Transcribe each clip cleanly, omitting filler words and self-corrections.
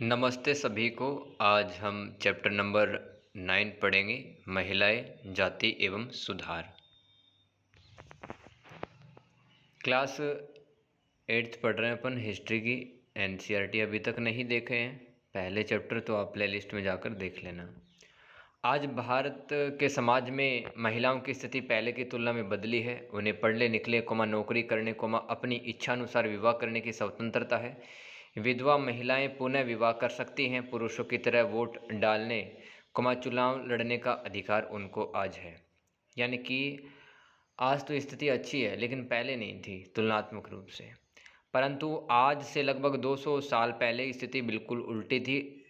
नमस्ते सभी को। आज हम चैप्टर नंबर 9 पढ़ेंगे, महिलाएं, जाति एवं सुधार। क्लास 8th पढ़ रहे हैं अपन हिस्ट्री की। एनसीईआरटी अभी तक नहीं देखे हैं, पहले चैप्टर तो आप प्लेलिस्ट में जाकर देख लेना। आज भारत के समाज में महिलाओं की स्थिति पहले की तुलना में बदली है। उन्हें पढ़ने निकले नौकरी करने अपनी इच्छानुसार विवाह करने की स्वतंत्रता है। विधवा महिलाएं पुनः विवाह कर सकती हैं। पुरुषों की तरह वोट डालने चुनाव लड़ने का अधिकार उनको आज है। यानी कि आज तो स्थिति अच्छी है, लेकिन पहले नहीं थी तुलनात्मक रूप से। परंतु आज से लगभग 200 साल पहले स्थिति बिल्कुल उल्टी थी।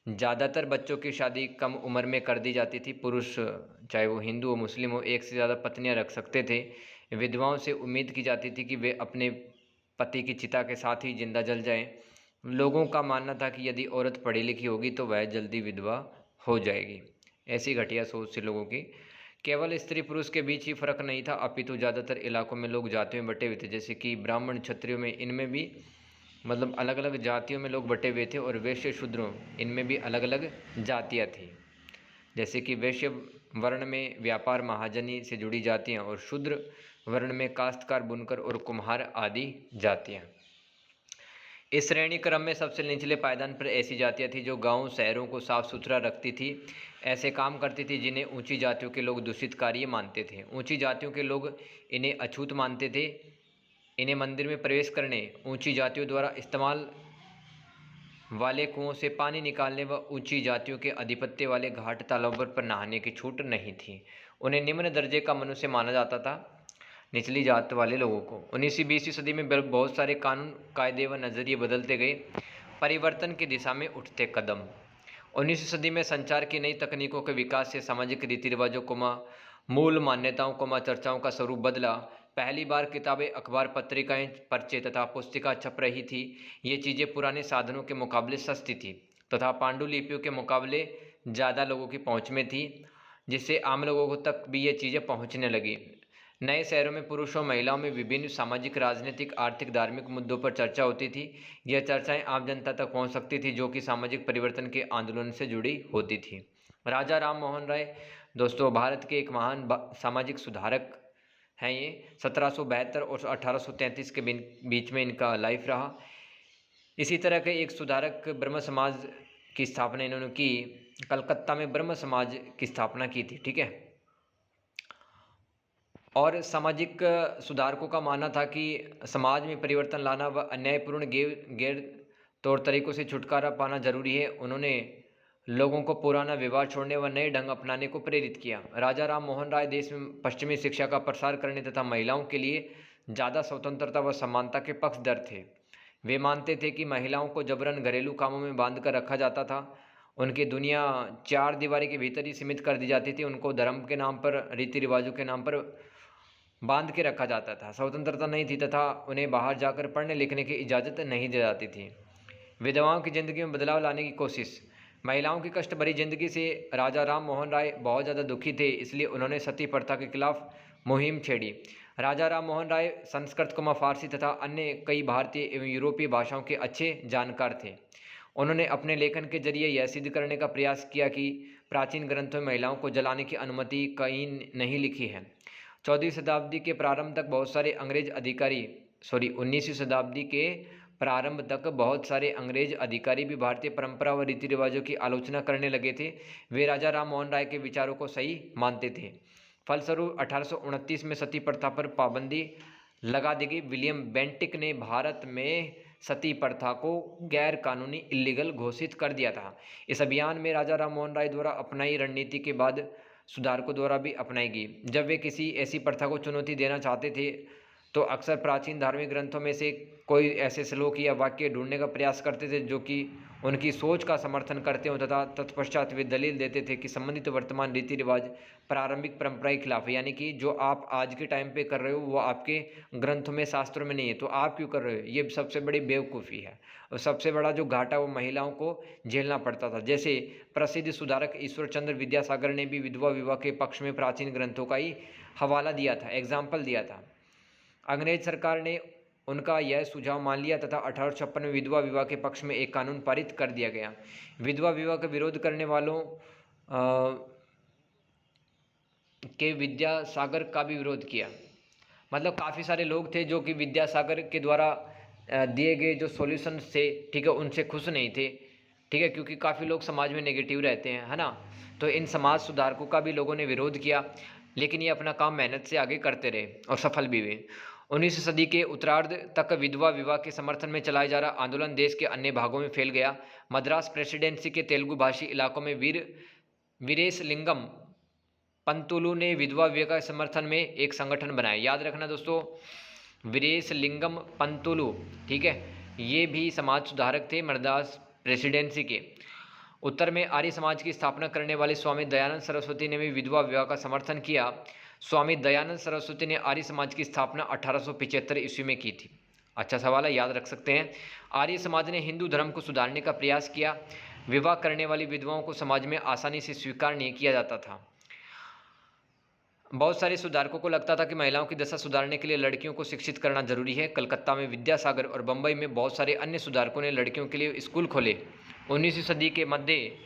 ज़्यादातर बच्चों की शादी कम उम्र में कर दी जाती थी। पुरुष, चाहे वो हिंदू हो मुस्लिम हो, एक से ज़्यादा पत्नियां रख सकते थे। विधवाओं से उम्मीद की जाती थी कि वे अपने पति की चिता के साथ ही जिंदा जल जाएं। लोगों का मानना था कि यदि औरत पढ़ी लिखी होगी तो वह जल्दी विधवा हो जाएगी। ऐसी घटिया सोच थी लोगों की। केवल स्त्री पुरुष के बीच ही फर्क नहीं था, अपितु ज़्यादातर इलाकों में लोग जातियों में बटे हुए थे, जैसे कि ब्राह्मण, क्षत्रियों में, इनमें भी मतलब अलग अलग जातियों में लोग बटे हुए थे। और वैश्य शूद्रों, इनमें भी अलग अलग जातियाँ थी। जैसे कि वैश्य वर्ण में व्यापार महाजनी से जुड़ी जातियाँ, और शूद्र वर्ण में काश्तकार, बुनकर और कुम्हार आदि जातियाँ। इस श्रेणी क्रम में सबसे निचले पायदान पर ऐसी जातियाँ थी जो गांव शहरों को साफ सुथरा रखती थी, ऐसे काम करती थी जिन्हें ऊंची जातियों के लोग दूषित कार्य मानते थे। ऊंची जातियों के लोग इन्हें अछूत मानते थे। इन्हें मंदिर में प्रवेश करने, ऊंची जातियों द्वारा इस्तेमाल वाले कुओं से पानी निकालने व ऊंची जातियों के आधिपत्य वाले घाट तालाबों पर नहाने की छूट नहीं थी। उन्हें निम्न दर्जे का मनुष्य माना जाता था, निचली जात वाले लोगों को। 19वीं-20वीं सदी में बहुत सारे कानून, कायदे व नज़रिए बदलते गए, परिवर्तन की दिशा में उठते कदम। 19वीं सदी में संचार की नई तकनीकों के विकास से सामाजिक रीति रिवाजों मूल मान्यताओं चर्चाओं का स्वरूप बदला। पहली बार किताबें, अखबार, पत्रिकाएं, पर्चे तथा पुस्तिका छप रही थी। ये चीज़ें पुराने साधनों के मुकाबले सस्ती थी तथा पांडुलिपियों के मुकाबले ज़्यादा लोगों की पहुंच में थी, जिससे आम लोगों तक भी ये चीज़ें पहुंचने लगी। नए शहरों में पुरुषों महिलाओं में विभिन्न सामाजिक, राजनीतिक, आर्थिक, धार्मिक मुद्दों पर चर्चा होती थी। यह चर्चाएं आम जनता तक पहुंच सकती थी, जो कि सामाजिक परिवर्तन के आंदोलन से जुड़ी होती थी। राजा राम मोहन राय दोस्तों भारत के एक महान सामाजिक सुधारक हैं। ये 1772 और 1833 के बीच में इनका लाइफ रहा। इसी तरह के एक सुधारक ब्रह्म समाज की स्थापना इन्होंने की। कलकत्ता में ब्रह्म समाज की स्थापना की थी, ठीक है। और सामाजिक सुधारकों का मानना था कि समाज में परिवर्तन लाना व अन्यायपूर्ण गैर तौर तरीकों से छुटकारा पाना जरूरी है। उन्होंने लोगों को पुराना व्यवहार छोड़ने व नए ढंग अपनाने को प्रेरित किया। राजा राम मोहन राय देश में पश्चिमी शिक्षा का प्रसार करने तथा महिलाओं के लिए ज़्यादा स्वतंत्रता व समानता के पक्षधर थे। वे मानते थे कि महिलाओं को जबरन घरेलू कामों में बांध कर रखा जाता था। उनकी दुनिया चार दीवारी के भीतर ही सीमित कर दी जाती थी। उनको धर्म के नाम पर, रीति रिवाजों के नाम पर बांध के रखा जाता था। स्वतंत्रता नहीं थी तथा उन्हें बाहर जाकर पढ़ने लिखने की इजाज़त नहीं दी जाती थी। विधवाओं की ज़िंदगी में बदलाव लाने की कोशिश। महिलाओं की कष्ट भरी जिंदगी से राजा राम मोहन राय बहुत ज़्यादा दुखी थे, इसलिए उन्होंने सती प्रथा के खिलाफ मुहिम छेड़ी। राजा राम मोहन राय संस्कृत, फारसी तथा अन्य कई भारतीय एवं यूरोपीय भाषाओं के अच्छे जानकार थे। उन्होंने अपने लेखन के जरिए यह सिद्ध करने का प्रयास किया कि प्राचीन ग्रंथों में महिलाओं को जलाने की अनुमति कहीं नहीं लिखी है। 14वीं शताब्दी के प्रारंभ तक बहुत सारे अंग्रेज अधिकारी 19वीं शताब्दी के प्रारंभ तक बहुत सारे अंग्रेज अधिकारी भी भारतीय परंपरा व रीति रिवाजों की आलोचना करने लगे थे। वे राजा राम मोहन राय के विचारों को सही मानते थे। फलस्वरूप 1829 में सती प्रथा पर पाबंदी लगा दी गई। विलियम बेंटिक ने भारत में सती प्रथा को गैर कानूनी, इलीगल घोषित कर दिया था। इस अभियान में राजा राम मोहन राय द्वारा अपनाई रणनीति के बाद सुधारकों द्वारा भी अपनाई गई। जब वे किसी ऐसी प्रथा को चुनौती देना चाहते थे तो अक्सर प्राचीन धार्मिक ग्रंथों में से कोई ऐसे श्लोक या वाक्य ढूंढने का प्रयास करते थे जो कि उनकी सोच का समर्थन करते हो, तथा तत्पश्चात वे दलील देते थे कि संबंधित वर्तमान रीति रिवाज प्रारंभिक परंपरा के खिलाफ है। यानी कि जो आप आज के टाइम पे कर रहे हो वो आपके ग्रंथों में, शास्त्रों में नहीं है, तो आप क्यों कर रहे हो। ये सबसे बड़ी बेवकूफ़ी है। और सबसे बड़ा जो घाटा वो महिलाओं को झेलना पड़ता था। जैसे प्रसिद्ध सुधारक ईश्वर चंद्र विद्यासागर ने भी विधवा विवाह के पक्ष में प्राचीन ग्रंथों का ही हवाला दिया था, एग्जाम्पल दिया था। अंग्रेज सरकार ने उनका यह सुझाव मान लिया तथा 1856 में विधवा विवाह के पक्ष में एक कानून पारित कर दिया गया। विधवा विवाह का विरोध करने वालों के विद्यासागर का भी विरोध किया। मतलब काफ़ी सारे लोग थे जो कि विद्यासागर के द्वारा दिए गए जो सॉल्यूशन थे, ठीक है, उनसे खुश नहीं थे, ठीक है, क्योंकि काफ़ी लोग समाज में नेगेटिव रहते हैं, है ना। तो इन समाज सुधारकों का भी लोगों ने विरोध किया, लेकिन ये अपना काम मेहनत से आगे करते रहे और सफल भी हुए। 19वीं सदी के उत्तरार्ध तक विधवा विवाह के समर्थन में चलाया जा रहा आंदोलन देश के अन्य भागों में फैल गया। मद्रास प्रेसिडेंसी के तेलुगु भाषी इलाकों में वीरेशलिंगम पंतुलु ने विधवा विवाह के समर्थन में एक संगठन बनाया। याद रखना दोस्तों, वीरेशलिंगम पंतुलु, ठीक है, ये भी समाज सुधारक थे मद्रास प्रेसिडेंसी के। उत्तर में आर्य समाज की स्थापना करने वाले स्वामी दयानंद सरस्वती ने भी विधवा विवाह का समर्थन किया। स्वामी दयानंद सरस्वती ने आर्य समाज की स्थापना 1875 ईस्वी में की थी। अच्छा सवाल है, याद रख सकते हैं। आर्य समाज ने हिंदू धर्म को सुधारने का प्रयास किया। विवाह करने वाली विधवाओं को समाज में आसानी से स्वीकार नहीं किया जाता था। बहुत सारे सुधारकों को लगता था कि महिलाओं की दशा सुधारने के लिए लड़कियों को शिक्षित करना जरूरी है। कलकत्ता में विद्यासागर और बम्बई में बहुत सारे अन्य सुधारकों ने लड़कियों के लिए स्कूल खोले। 19वीं सदी के मध्य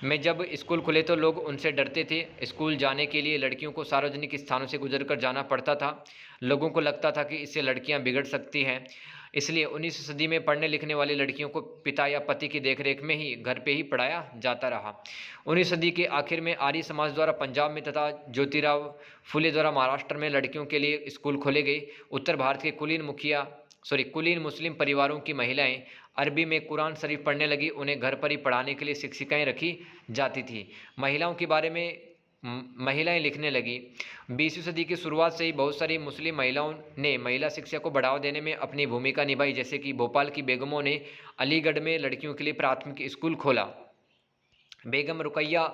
में जब स्कूल खुले तो लोग उनसे डरते थे। स्कूल जाने के लिए लड़कियों को सार्वजनिक स्थानों से गुजरकर जाना पड़ता था। लोगों को लगता था कि इससे लड़कियां बिगड़ सकती हैं, इसलिए 19वीं सदी में पढ़ने लिखने वाली लड़कियों को पिता या पति की देखरेख में ही घर पे ही पढ़ाया जाता रहा। 19वीं सदी के आखिर में आर्य समाज द्वारा पंजाब में तथा ज्योतिराव फुले द्वारा महाराष्ट्र में लड़कियों के लिए स्कूल खोले गए। उत्तर भारत के कुलीन मुस्लिम परिवारों की महिलाएं अरबी में कुरान शरीफ पढ़ने लगी। उन्हें घर पर ही पढ़ाने के लिए शिक्षिकाएं रखी जाती थी। महिलाओं के बारे में महिलाएं लिखने लगी। 20वीं सदी की शुरुआत से ही बहुत सारी मुस्लिम महिलाओं ने महिला शिक्षा को बढ़ावा देने में अपनी भूमिका निभाई, जैसे कि भोपाल की बेगमों ने अलीगढ़ में लड़कियों के लिए प्राथमिक स्कूल खोला। बेगम रुकैया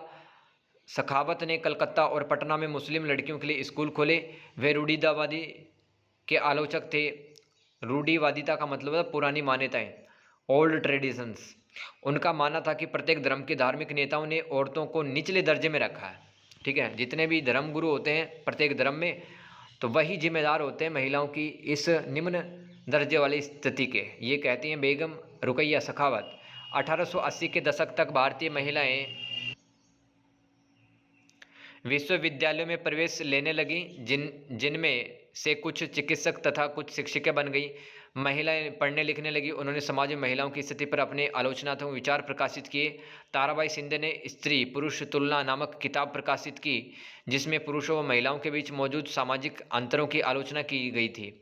सखावत ने कलकत्ता और पटना में मुस्लिम लड़कियों के लिए स्कूल खोले। वे रूढ़िवादी के आलोचक थे। रूढ़िवादिता का मतलब है पुरानी मान्यताएं, ओल्ड ट्रेडिशंस। उनका मानना था कि प्रत्येक धर्म के धार्मिक नेताओं ने औरतों को निचले दर्जे में रखा है, ठीक है। जितने भी धर्म गुरु होते हैं प्रत्येक धर्म में, तो वही जिम्मेदार होते हैं महिलाओं की इस निम्न दर्जे वाली स्थिति के। ये कहती हैं बेगम रुकैया सखावत। 1880 के दशक तक भारतीय महिलाएं विश्वविद्यालयों में प्रवेश लेने लगी, जिनमें से कुछ चिकित्सक तथा कुछ शिक्षिका बन गई। महिलाएं पढ़ने लिखने लगी। उन्होंने समाज में महिलाओं की स्थिति पर अपने आलोचनात्मक विचार प्रकाशित किए। ताराबाई शिंदे ने स्त्री पुरुष तुलना नामक किताब प्रकाशित की, जिसमें पुरुषों व महिलाओं के बीच मौजूद सामाजिक अंतरों की आलोचना की गई थी।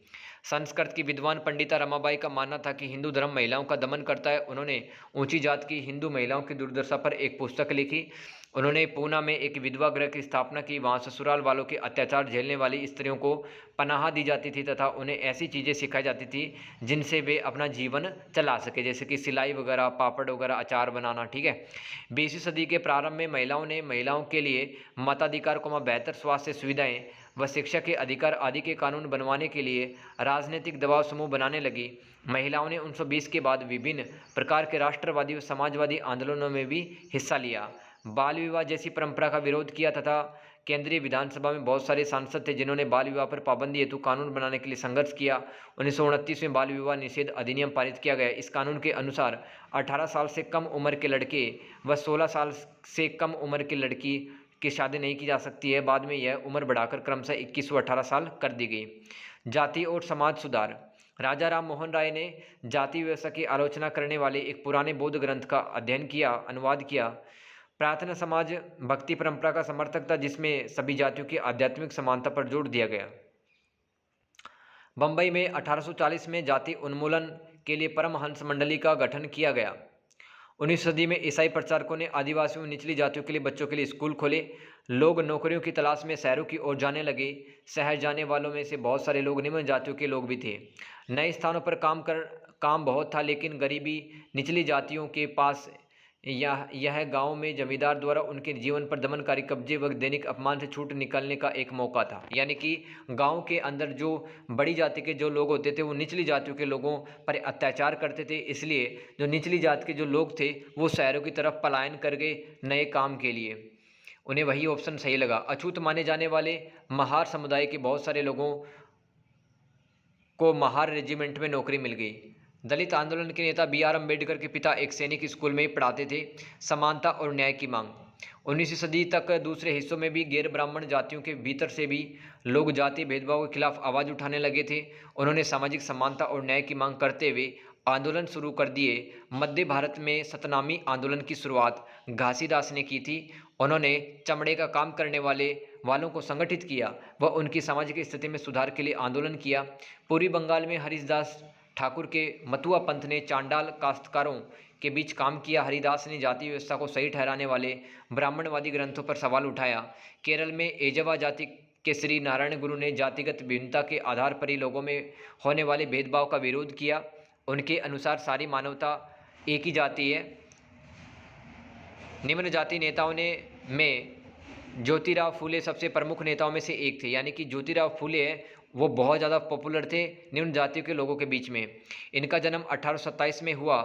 संस्कृत की विद्वान पंडिता रमाबाई का मानना था कि हिंदू धर्म महिलाओं का दमन करता है। उन्होंने ऊंची जात की हिंदू महिलाओं की दुर्दशा पर एक पुस्तक लिखी। उन्होंने पूना में एक विधवा गृह की स्थापना की। वहाँ ससुराल वालों के अत्याचार झेलने वाली स्त्रियों को पनाह दी जाती थी तथा उन्हें ऐसी चीज़ें सिखाई जाती थी जिनसे वे अपना जीवन चला सके, जैसे कि सिलाई वगैरह, पापड़ वगैरह, अचार बनाना, ठीक है। 20वीं सदी के प्रारंभ में महिलाओं के लिए मताधिकार, बेहतर स्वास्थ्य सुविधाएं व शिक्षा के अधिकार आदि के कानून बनवाने के लिए राजनीतिक दबाव समूह बनाने लगी। महिलाओं ने 1920 के बाद विभिन्न प्रकार के राष्ट्रवादी व समाजवादी आंदोलनों में भी हिस्सा लिया। बाल विवाह जैसी परंपरा का विरोध किया तथा केंद्रीय विधानसभा में बहुत सारे सांसद थे जिन्होंने बाल विवाह पर पाबंदी हेतु कानून बनाने के लिए संघर्ष किया। 1929 में बाल विवाह निषेध अधिनियम पारित किया गया। इस कानून के अनुसार 18 साल से कम उम्र के लड़के व 16 साल से कम उम्र की लड़की की शादी नहीं की जा सकती है। बाद में यह उम्र बढ़ाकर क्रमशः 21 व 18 साल कर दी गई। जाति और समाज सुधार। राजा राम मोहन राय ने जाति व्यवस्था की आलोचना करने वाले एक पुराने बौद्ध ग्रंथ का अध्ययन किया, अनुवाद किया। प्रार्थना समाज भक्ति परंपरा का समर्थक था, जिसमें सभी जातियों की आध्यात्मिक समानता पर जोर दिया गया। बम्बई में 1840 में जाति उन्मूलन के लिए परमहंस मंडली का गठन किया गया। 19वीं सदी में ईसाई प्रचारकों ने आदिवासियों और निचली जातियों के लिए बच्चों के लिए स्कूल खोले। लोग नौकरियों की तलाश में शहरों की ओर जाने लगे। शहर जाने वालों में से बहुत सारे लोग निम्न जातियों के लोग भी थे। नए स्थानों पर काम बहुत था, लेकिन गरीबी निचली जातियों के पास यह गांव में जमींदार द्वारा उनके जीवन पर दमनकारी कब्जे व दैनिक अपमान से छूट निकलने का एक मौका था। यानी कि गांव के अंदर जो बड़ी जाति के जो लोग होते थे वो निचली जातियों के लोगों पर अत्याचार करते थे, इसलिए जो निचली जाति के जो लोग थे वो शहरों की तरफ पलायन कर गए नए काम के लिए। उन्हें वही ऑप्शन सही लगा। अछूत माने जाने वाले महार समुदाय के बहुत सारे लोगों को महार रेजिमेंट में नौकरी मिल गई। दलित आंदोलन के नेता बी आर अम्बेडकर के पिता एक सैनिक स्कूल में ही पढ़ाते थे। समानता और न्याय की मांग। 19वीं सदी तक दूसरे हिस्सों में भी गैर ब्राह्मण जातियों के भीतर से भी लोग जाति भेदभाव के खिलाफ आवाज़ उठाने लगे थे। उन्होंने सामाजिक समानता और न्याय की मांग करते हुए आंदोलन शुरू कर दिए। मध्य भारत में सतनामी आंदोलन की शुरुआत घासीदास ने की थी। उन्होंने चमड़े का काम करने वालों को संगठित किया व उनकी सामाजिक स्थिति में सुधार के लिए आंदोलन किया। पूर्वी बंगाल में हरिदास ठाकुर के मतुआ पंथ ने चांडाल काश्तकारों के बीच काम किया। हरिदास ने जाति व्यवस्था को सही ठहराने वाले ब्राह्मणवादी ग्रंथों पर सवाल उठाया। केरल में एजवा जाति के श्री नारायण गुरु ने जातिगत भिन्नता के आधार पर ही लोगों में होने वाले भेदभाव का विरोध किया। उनके अनुसार सारी मानवता एक ही जाति है। निम्न जाति नेताओं में ज्योतिराव फूले सबसे प्रमुख नेताओं में से एक थे, यानी कि ज्योतिराव फूले वो बहुत ज़्यादा पॉपुलर थे निम्न जातियों के लोगों के बीच में। इनका जन्म 1827 में हुआ।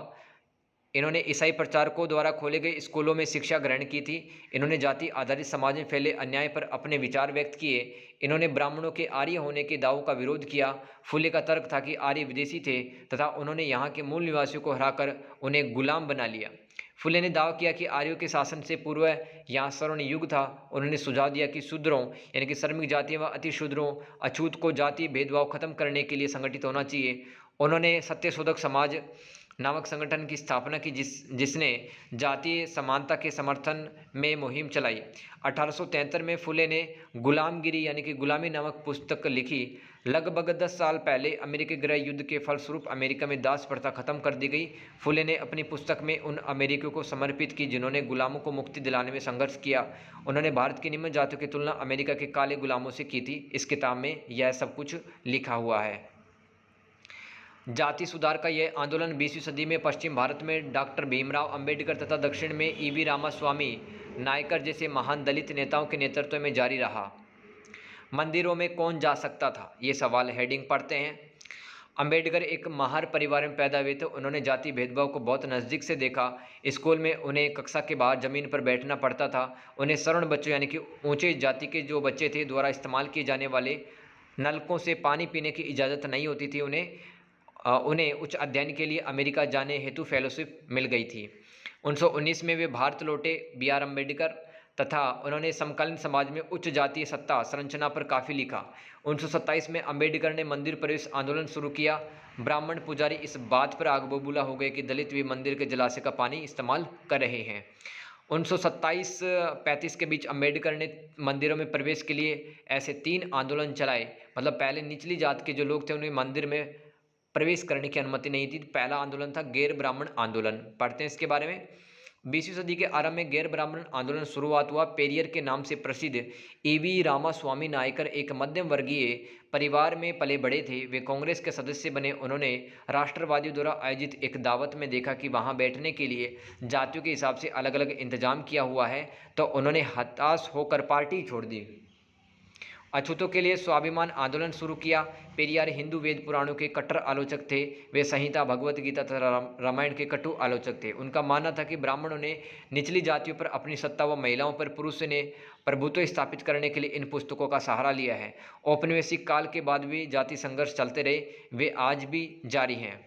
इन्होंने ईसाई प्रचारकों द्वारा खोले गए स्कूलों में शिक्षा ग्रहण की थी। इन्होंने जाति आधारित समाज में फैले अन्याय पर अपने विचार व्यक्त किए। इन्होंने ब्राह्मणों के आर्य होने के दावों का विरोध किया। फूले का तर्क था कि आर्य विदेशी थे तथा उन्होंने यहाँ के मूल निवासियों को हराकर उन्हें गुलाम बना लिया। फुले ने दावा किया कि आर्यों के शासन से पूर्व यहाँ स्वर्ण युग था। उन्होंने सुझाव दिया कि शूद्रों यानी कि श्रमिक जातियों व अति शूद्रों अछूत को जाति भेदभाव खत्म करने के लिए संगठित होना चाहिए। उन्होंने सत्यशोधक समाज नामक संगठन की स्थापना की जिसने जातीय समानता के समर्थन में मुहिम चलाई। 1873 में फुले ने गुलामगिरी यानी कि गुलामी नामक पुस्तक लिखी। लगभग 10 साल पहले अमेरिकी गृह युद्ध के फलस्वरूप अमेरिका में दास प्रथा खत्म कर दी गई। फुले ने अपनी पुस्तक में उन अमेरिकियों को समर्पित की जिन्होंने गुलामों को मुक्ति दिलाने में संघर्ष किया। उन्होंने भारत की निम्न जातियों की तुलना अमेरिका के काले गुलामों से की थी। इस किताब में यह सब कुछ लिखा हुआ है। जाति सुधार का यह आंदोलन 20वीं सदी में पश्चिम भारत में डॉक्टर भीमराव अंबेडकर तथा दक्षिण में ईवी रामास्वामी नायकर जैसे महान दलित नेताओं के नेतृत्व में जारी रहा। मंदिरों में कौन जा सकता था, ये सवाल हेडिंग पढ़ते हैं। अंबेडकर एक महार परिवार में पैदा हुए थे। उन्होंने जाति भेदभाव को बहुत नज़दीक से देखा। स्कूल में उन्हें कक्षा के बाहर ज़मीन पर बैठना पड़ता था। उन्हें सवर्ण बच्चों यानी कि ऊंचे जाति के जो बच्चे थे द्वारा इस्तेमाल किए जाने वाले नलकों से पानी पीने की इजाज़त नहीं होती थी। उन्हें उच्च अध्ययन के लिए अमेरिका जाने हेतु फेलोशिप मिल गई थी। 1919 में वे भारत लौटे। बी आर अम्बेडकर तथा उन्होंने समकालीन समाज में उच्च जातीय सत्ता संरचना पर काफ़ी लिखा। 1927 में अम्बेडकर ने मंदिर प्रवेश आंदोलन शुरू किया। ब्राह्मण पुजारी इस बात पर आग बबूला हो गए कि दलित भी मंदिर के जलाशय का पानी इस्तेमाल कर रहे हैं। 1927-35 के बीच अम्बेडकर ने मंदिरों में प्रवेश के लिए ऐसे 3 आंदोलन चलाए। मतलब पहले निचली जात के जो लोग थे उन्हें मंदिर में प्रवेश करने की अनुमति नहीं थी। पहला आंदोलन था गैर ब्राह्मण आंदोलन। पढ़ते हैं इसके बारे में। 20वीं सदी के आरंभ में गैर ब्राह्मण आंदोलन शुरुआत हुआ। पेरियर के नाम से प्रसिद्ध ईवी रामास्वामी नायकर एक मध्यम वर्गीय परिवार में पले बड़े थे। वे कांग्रेस के सदस्य बने। उन्होंने राष्ट्रवादियों द्वारा आयोजित एक दावत में देखा कि वहां बैठने के लिए जातियों के हिसाब से अलग अलग इंतजाम किया हुआ है, तो उन्होंने हताश होकर पार्टी छोड़ दी। अछूतों के लिए स्वाभिमान आंदोलन शुरू किया। पेरियार हिंदू वेद पुराणों के कट्टर आलोचक थे। वे संहिता, भगवत गीता तथा रामायण के कटु आलोचक थे। उनका मानना था कि ब्राह्मणों ने निचली जातियों पर अपनी सत्ता व महिलाओं पर पुरुष ने प्रभुत्व स्थापित करने के लिए इन पुस्तकों का सहारा लिया है। औपनिवेशिक काल के बाद भी जाति संघर्ष चलते रहे, वे आज भी जारी हैं।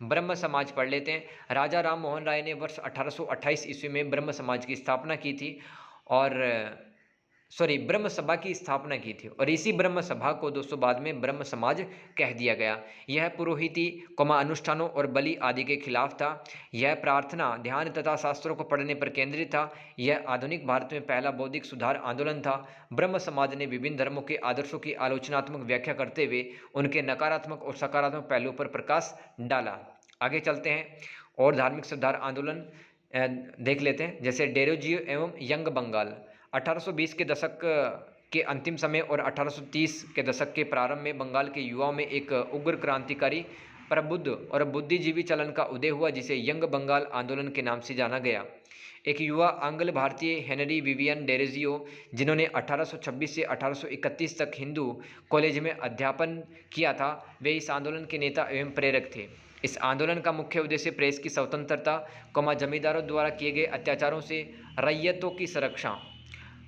ब्रह्म समाज पढ़ लेते हैं। राजा राम मोहन राय ने वर्ष 1828 ईस्वी में ब्रह्म समाज की स्थापना की थी और ब्रह्म सभा की स्थापना की थी और इसी ब्रह्म सभा को दोस्तों बाद में ब्रह्म समाज कह दिया गया। यह पुरोहिती अनुष्ठानों और बलि आदि के खिलाफ था। यह प्रार्थना, ध्यान तथा शास्त्रों को पढ़ने पर केंद्रित था। यह आधुनिक भारत में पहला बौद्धिक सुधार आंदोलन था। ब्रह्म समाज ने विभिन्न धर्मों के आदर्शों की आलोचनात्मक व्याख्या करते हुए उनके नकारात्मक और सकारात्मक पहलुओं पर प्रकाश डाला। आगे चलते हैं और धार्मिक सुधार आंदोलन देख लेते हैं, जैसे डेरोजियो एवं यंग बंगाल। 1820 के दशक के अंतिम समय और 1830 के दशक के प्रारंभ में बंगाल के युवाओं में एक उग्र क्रांतिकारी, प्रबुद्ध और बुद्धिजीवी चलन का उदय हुआ, जिसे यंग बंगाल आंदोलन के नाम से जाना गया। एक युवा आंग्ल भारतीय हेनरी विवियन डेरोजियो, जिन्होंने 1826 से 1831 तक हिंदू कॉलेज में अध्यापन किया था, वे इस आंदोलन के नेता एवं प्रेरक थे। इस आंदोलन का मुख्य उद्देश्य प्रेस की स्वतंत्रता, जमींदारों द्वारा किए गए अत्याचारों से रैयतों की सुरक्षा,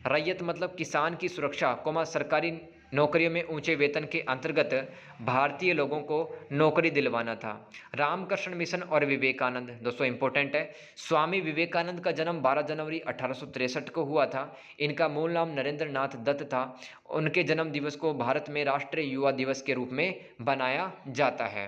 रैयत मतलब किसान की सुरक्षा, सरकारी नौकरियों में ऊंचे वेतन के अंतर्गत भारतीय लोगों को नौकरी दिलवाना था। रामकृष्ण मिशन और विवेकानंद, दोस्तों इंपॉर्टेंट है, स्वामी विवेकानंद का जन्म 12 जनवरी 1863 को हुआ था। इनका मूल नाम नरेंद्र नाथ दत्त था। उनके जन्म दिवस को भारत में राष्ट्रीय युवा दिवस के रूप में बनाया जाता है।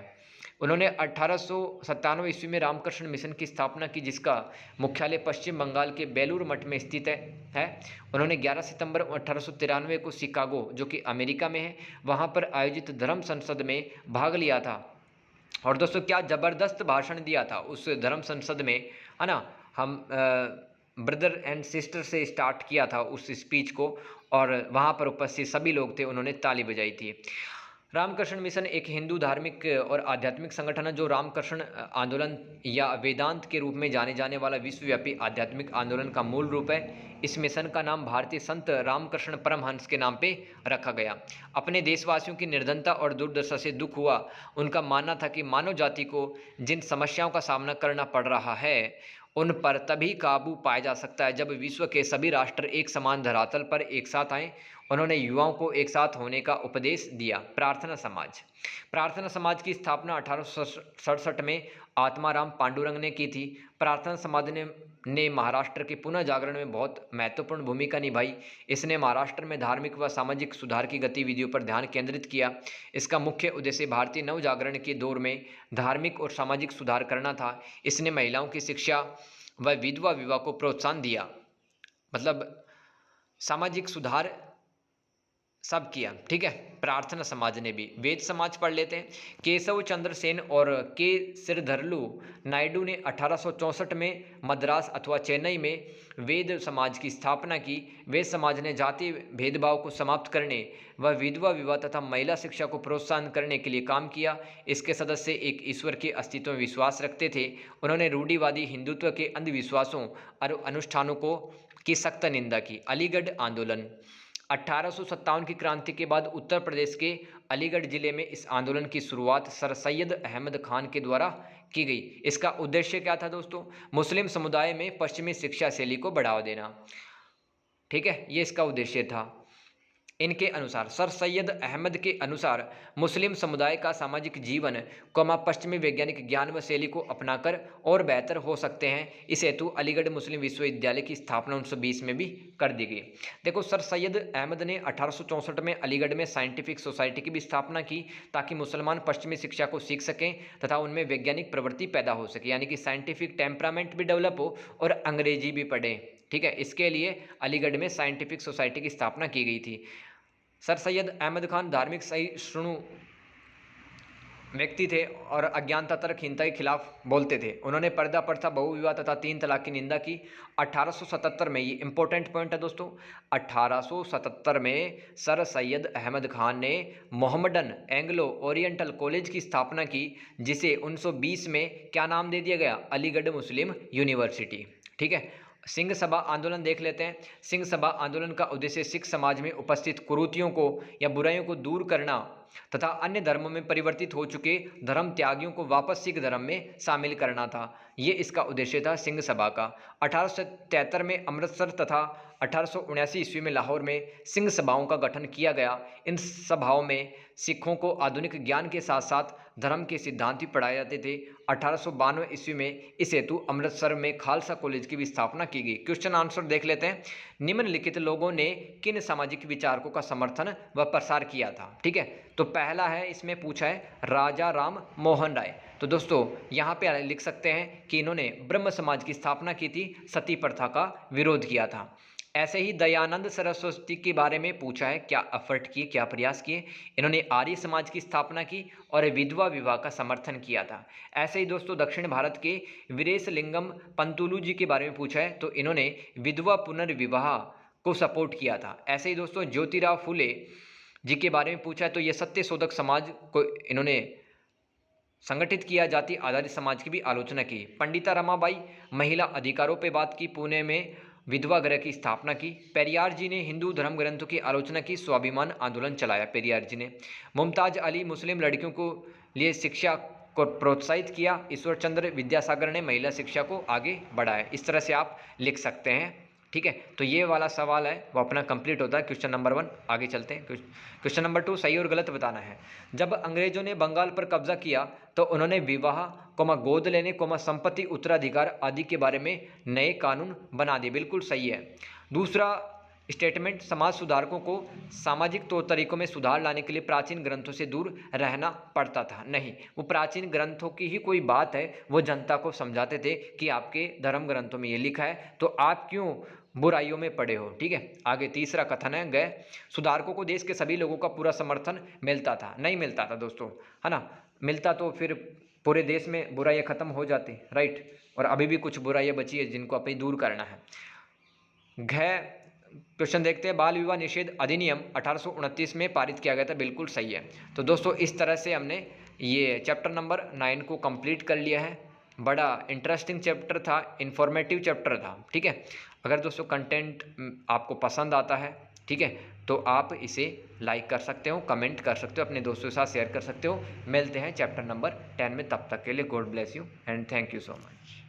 उन्होंने 1897 ईस्वी में रामकृष्ण मिशन की स्थापना की, जिसका मुख्यालय पश्चिम बंगाल के बेलूर मठ में स्थित है। उन्होंने 11 सितंबर 1893 को शिकागो, जो कि अमेरिका में है, वहाँ पर आयोजित धर्म संसद में भाग लिया था। और दोस्तों क्या ज़बरदस्त भाषण दिया था उस धर्म संसद में, है ना। हम ब्रदर एंड सिस्टर से स्टार्ट किया था उस स्पीच को, और वहाँ पर उपस्थित सभी लोग थे, उन्होंने ताली बजाई थी। रामकृष्ण मिशन एक हिंदू धार्मिक और आध्यात्मिक संगठन है जो रामकृष्ण आंदोलन या वेदांत के रूप में जाने जाने वाला विश्वव्यापी आध्यात्मिक आंदोलन का मूल रूप है। इस मिशन का नाम भारतीय संत रामकृष्ण परमहंस के नाम पे रखा गया। अपने देशवासियों की निर्धनता और दुर्दशा से दुख हुआ। उनका मानना था कि मानव जाति को जिन समस्याओं का सामना करना पड़ रहा है उन पर तभी काबू पाया जा सकता है जब विश्व के सभी राष्ट्र एक समान धरातल पर एक साथ आएं। उन्होंने युवाओं को एक साथ होने का उपदेश दिया। प्रार्थना समाज की स्थापना 1867 में आत्माराम पांडुरंग ने की थी। प्रार्थना समाज ने महाराष्ट्र के पुनः जागरण में बहुत महत्वपूर्ण भूमिका निभाई। इसने महाराष्ट्र में धार्मिक व सामाजिक सुधार की गतिविधियों पर ध्यान केंद्रित किया। इसका मुख्य उद्देश्य भारतीय नवजागरण के दौर में धार्मिक और सामाजिक सुधार करना था। इसने महिलाओं की शिक्षा व विधवा विवाह को प्रोत्साहन दिया, मतलब सामाजिक सुधार सब किया। ठीक है, प्रार्थना समाज ने भी। वेद समाज पढ़ लेते हैं। केशव चंद्र सेन और के श्रीधरलू नायडू ने 1864 में मद्रास अथवा चेन्नई में वेद समाज की स्थापना की। वेद समाज ने जाति भेदभाव को समाप्त करने व विधवा विवाह तथा महिला शिक्षा को प्रोत्साहन करने के लिए काम किया। इसके सदस्य एक ईश्वर के अस्तित्व में विश्वास रखते थे। उन्होंने रूढ़िवादी हिंदुत्व के अंधविश्वासों और अनुष्ठानों की सख्त निंदा की। अलीगढ़ आंदोलन 1857 की क्रांति के बाद उत्तर प्रदेश के अलीगढ़ जिले में इस आंदोलन की शुरुआत सर सैयद अहमद खान के द्वारा की गई। इसका उद्देश्य क्या था दोस्तों? मुस्लिम समुदाय में पश्चिमी शिक्षा शैली को बढ़ावा देना। ठीक है, ये इसका उद्देश्य था। इनके अनुसार, सर सैयद अहमद के अनुसार, मुस्लिम समुदाय का सामाजिक जीवन पश्चिमी वैज्ञानिक ज्ञान व शैली को अपनाकर और बेहतर हो सकते हैं। इस हेतु अलीगढ़ मुस्लिम विश्वविद्यालय की स्थापना 1920 में भी कर दी गई। देखो, सर सैयद अहमद ने 1864 में अलीगढ़ में साइंटिफिक सोसाइटी की भी स्थापना की ताकि मुसलमान पश्चिमी शिक्षा को सीख सकें तथा उनमें वैज्ञानिक प्रवृत्ति पैदा हो सके, यानी कि साइंटिफिक टेम्परामेंट भी डेवलप हो और अंग्रेजी भी पढ़ें। ठीक है, इसके लिए अलीगढ़ में साइंटिफिक सोसाइटी की स्थापना की गई थी। सर सैयद अहमद खान धार्मिक सहिष्णु व्यक्ति थे और अज्ञानता तर्कहीनता के खिलाफ बोलते थे। उन्होंने पर्दा प्रथा, बहुविवाह तथा 3 तलाक की निंदा की। 1877 में, ये इंपॉर्टेंट पॉइंट है दोस्तों, 1877 में सर सैयद अहमद खान ने मोहम्मडन एंग्लो ओरिएंटल कॉलेज की स्थापना की, जिसे 1920 में क्या नाम दे दिया गया? अलीगढ़ मुस्लिम यूनिवर्सिटी। ठीक है, सिंह सभा आंदोलन देख लेते हैं। सिंह सभा आंदोलन का उद्देश्य सिख समाज में उपस्थित कुरीतियों को या बुराइयों को दूर करना तथा अन्य धर्मों में परिवर्तित हो चुके धर्म त्यागियों को वापस सिख धर्म में शामिल करना था। ये इसका उद्देश्य था सिंह सभा का। 1873 में अमृतसर तथा 1879 ईस्वी में लाहौर में सिंह सभाओं का गठन किया गया। इन सभाओं में सिखों को आधुनिक ज्ञान के साथ साथ धर्म के सिद्धांत भी पढ़ाए जाते थे। 1892 ईस्वी में इस हेतु अमृतसर में खालसा कॉलेज की भी स्थापना की गई। क्वेश्चन आंसर देख लेते हैं। निम्नलिखित लोगों ने किन सामाजिक विचारकों का समर्थन व प्रसार किया था? ठीक है, तो पहला है, इसमें पूछा है राजा राम मोहन राय। तो दोस्तों यहाँ पे लिख सकते हैं कि इन्होंने ब्रह्म समाज की स्थापना की थी, सती प्रथा का विरोध किया था। ऐसे ही दयानंद सरस्वती के बारे में पूछा है, क्या एफर्ट किए, क्या प्रयास किए? इन्होंने आर्य समाज की स्थापना की और विधवा विवाह का समर्थन किया था। ऐसे ही दोस्तों दक्षिण भारत के वीरेशलिंगम पंतुलू जी के बारे में पूछा है, तो इन्होंने विधवा पुनर्विवाह को सपोर्ट किया था। ऐसे ही दोस्तों ज्योतिराव फुले जी के बारे में पूछा है, तो ये सत्य शोधक समाज को इन्होंने संगठित किया, जाति आधारित समाज की भी आलोचना की। पंडिता रमाबाई महिला अधिकारों पर बात की, पुणे में विधवा गृह की स्थापना की। पेरियार जी ने हिंदू धर्म ग्रंथों की आलोचना की, स्वाभिमान आंदोलन चलाया पेरियार जी ने। मुमताज अली मुस्लिम लड़कियों को लिए शिक्षा को प्रोत्साहित किया। ईश्वर चंद्र विद्यासागर ने महिला शिक्षा को आगे बढ़ाया। इस तरह से आप लिख सकते हैं। ठीक है, तो ये वाला सवाल है वो अपना कंप्लीट होता है क्वेश्चन नंबर 1। आगे चलते हैं, क्वेश्चन नंबर 2 सही और गलत बताना है। जब अंग्रेजों ने बंगाल पर कब्जा किया तो उन्होंने विवाह गोद लेने संपत्ति उत्तराधिकार आदि के बारे में नए कानून बना दिए। बिल्कुल सही है। दूसरा स्टेटमेंट, समाज सुधारकों को सामाजिक तौर तरीकों में सुधार लाने के लिए प्राचीन ग्रंथों से दूर रहना पड़ता था। नहीं, वो प्राचीन ग्रंथों की ही कोई बात है, वो जनता को समझाते थे कि आपके धर्म ग्रंथों में ये लिखा है तो आप क्यों बुराइयों में पड़े हो। ठीक है, आगे तीसरा कथन है गए सुधारकों को देश के सभी लोगों का पूरा समर्थन मिलता था। नहीं मिलता था दोस्तों, है ना। मिलता तो फिर पूरे देश में बुराइयां खत्म हो जाती, राइट। और अभी भी कुछ बुराइयां बची है जिनको अपनी दूर करना है। क्वेश्चन देखते हैं, बाल विवाह निषेध अधिनियम 1829 में पारित किया गया था। बिल्कुल सही है। तो दोस्तों इस तरह से हमने ये चैप्टर नंबर 9 को कंप्लीट कर लिया है। बड़ा इंटरेस्टिंग चैप्टर था, इंफॉर्मेटिव चैप्टर था। ठीक है, अगर दोस्तों कंटेंट आपको पसंद आता है, ठीक है, तो आप इसे लाइक कर सकते हो, कमेंट कर सकते हो, अपने दोस्तों के साथ शेयर कर सकते हो। मिलते हैं चैप्टर नंबर 10 में, तब तक के लिए God bless you and thank you so much.